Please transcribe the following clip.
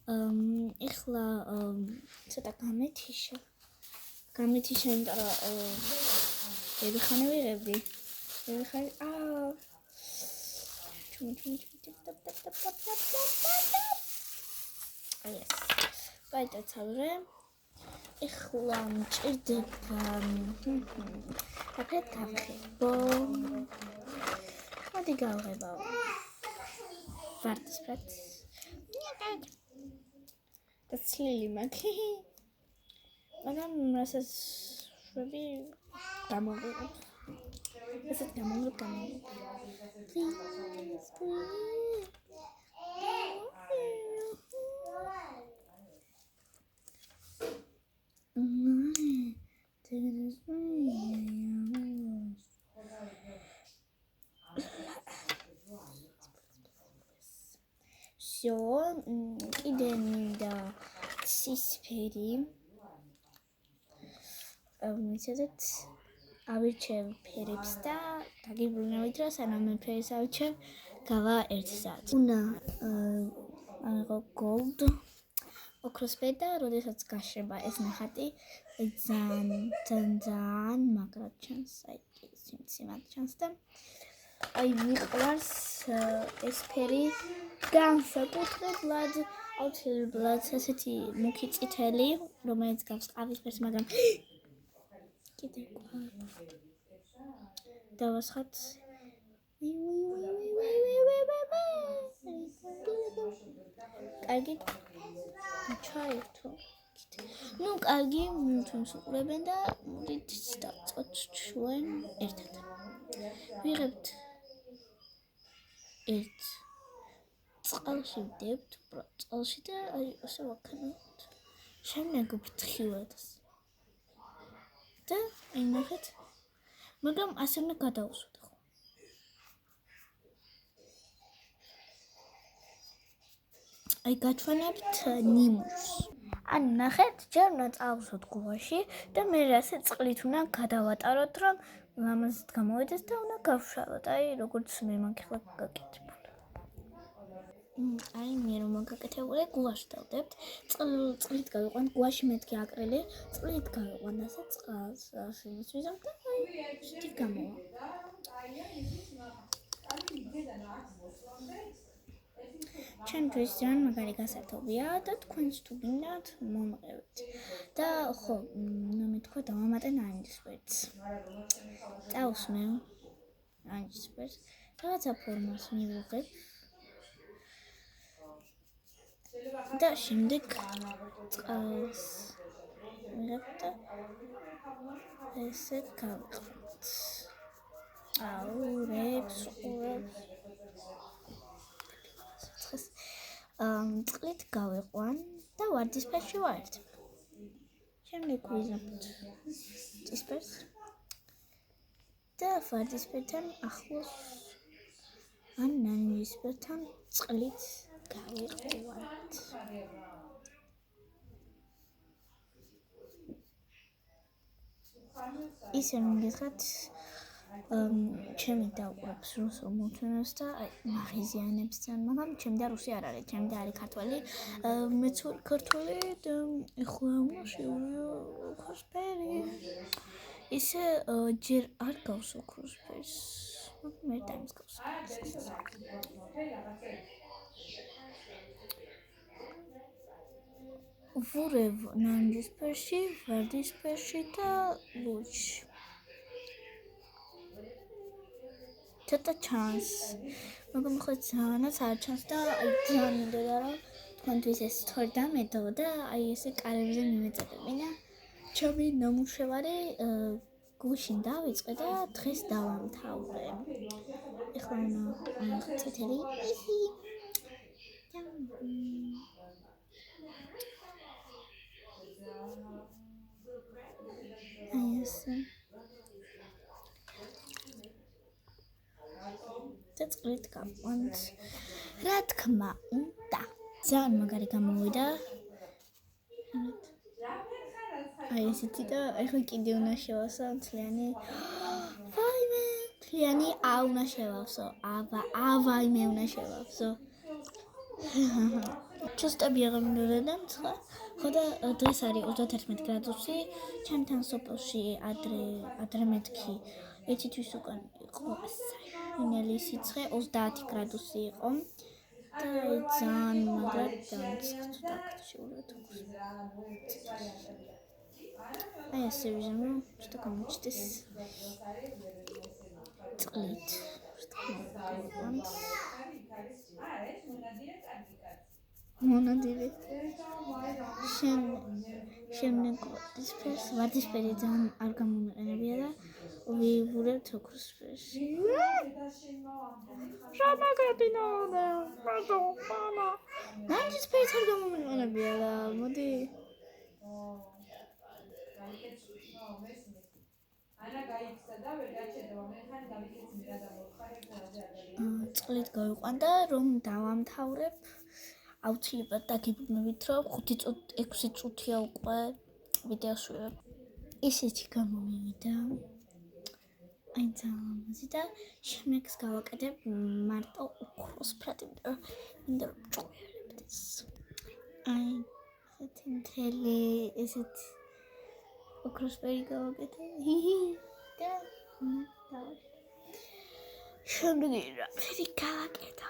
ეხლა ცოტა გამეთიშა, იმიტომ რომ ერიხანი ვიღებდი. ერიხანი ეს. Baitățălure. ეხლა მჭირდება აკრეთ გავხებო. მოდი გავღებო. ვარდისფრად. და ცლილი მაქვს. მაგრამ რასაც შვები გამოვიღებ. ესეთ გამოვიღებ. Всё, კიდე მინდა ცისფერი. მიცადეთ ავირჩევ ფერებს და დაგიბრუნებით, რომ სანამ მე ფერს ავირჩევ, გავა 1 საათი. უნდა აიღო gold ოქროსფერი და როდესაც გაშრება ეს ნახატი ძალიან მაგრად ჩანს, აი სიმციმად ჩანს და აი მიყვარს ეს ფერი განსაკუთრებულად აუცილებლად ასეთი მუქი წითელი, რომელიც გავს ყავისფერს, მაგრამ კიდე დავასხათ კარგი ჩაერთო. ნუ კარგი, თუნს უყურებენ და მოდით დავწყოთ ჩვენ ერთად. ვიღებთ ერთ წყალში ვდებთ, წყალში და აი ასე ვაქნებთ. შემდეგ ვფრთხილად. და აი ნახეთ. მაგრამ ასე უნდა გადავუსვათ ხო? აი გაჩვენებთ ნიმუშს. ანუ ნახეთ, ჯერ უნდა წავუსვათ გუაში და მე ასე წყლით უნდა გადავატაროთ, რომ ლამაზად გამოვიდეს და უნდა გავშალოთ. აი როგორც მე მაქვს ახლა გაკეთებული. აი მე რომ გაკეთებული გუაში დავდებთ. წყლით გავიყვანთ, გუაში მეთქი აკრილი, წყლით გავიყვანთ ასე წყალს ვიზამთ და აი შტი გამოვა. ჩემთვის ძალიან მაგარი გასართობია და თქვენს თუ გინდათ მომყევით. და ხო, მე თქვა დავამატენ ანჯისფერს. წავსმე ანჯისფერს. რაღაცა ფორმას მივიღებ. და შემდეგ წყალს მივიღებ და ესე გავიყავთ. აურებს წყლით გავიყვან და ვარდისფერში ვაერთებ. შემდეგ ვიზამთ ცისფერს და ვარდისფერთან ახლოს ან ნარინჯისფერთან წყლით გავიყვანთ. ისე რომ გითხრათ ჩემი დაუყურებს რუსულ მულტფილმებს და აი მაღიზიანებს ძალიან, მაგრამ ჩემი და რუსი არ არის, ჩემი და არის ქართველი. მეც ვარ ქართველი და ეხლა უნდა შევიო ოქროსფერი. ისე ჯერ არ გავს ოქროსფერს, მაგრამ ერთ ტაიმს გავს. ვურევ ნარინჯისფერში, ვარდისფერში და ლურჯში. ცოტა ჩანს, მაგრამ ხო ძალიანაც არ ჩანს და აი ძალიან მინდოდა რომ თქვენთვის ეს სწორი დამედო და აი ესე კარებზე მივეწებინა. ჩემი ნამუშევარი გუშინ დავიწყე და დღეს დავამთავრე. ეხლა უნდა წითელი აი ესე და წყლით გავყვანთ. რა თქმა უნდა, ძალიან მაგარი გამოვიდა. აი ესეთი და ეხლა კიდე უნდა შევასო მთლიანი. ვაიმე, მთლიანი უნდა შევავსო. ავაიმე უნდა შევავსო. ჩუსტები აღარ და მცხა. ხო და დღეს არის 31 გრადუსი. ჩემთან სოფელში ადრე მეთქი ეთითვის უკან იყო საინელი სიცხე 30 გრადუსი იყო. და ძალიან მაგრად დამცხდა ქცეულად. აი ასე ვიზამო, что გამოჩდეს. წყლით. მონადირე. შემდეგ ვარდისფერი ძალიან არ გამომეყენებია და ვიუღურებთ ოქროსფერში. შამაგებინოდა. მამა. ვარდისფერიც არ გამომეყენებია და მოდი. წყლით გავიყვანდა რომ დავამთავრებ აუცილებლად დაგიბრუნებით რომ 6 წუთია უკვე ვიდეოს ვიღებ. ისეთი გამომივიდა. აი ძალამაზი და შემდეგს გავაკეთებ მარტო ოქროსფრად მინდა რომ ჭყვიალებდეს. აი ესეთი მთელი ესეთი ოქროსფერი გავაკეთე და შემდეგ რა გავაკეთე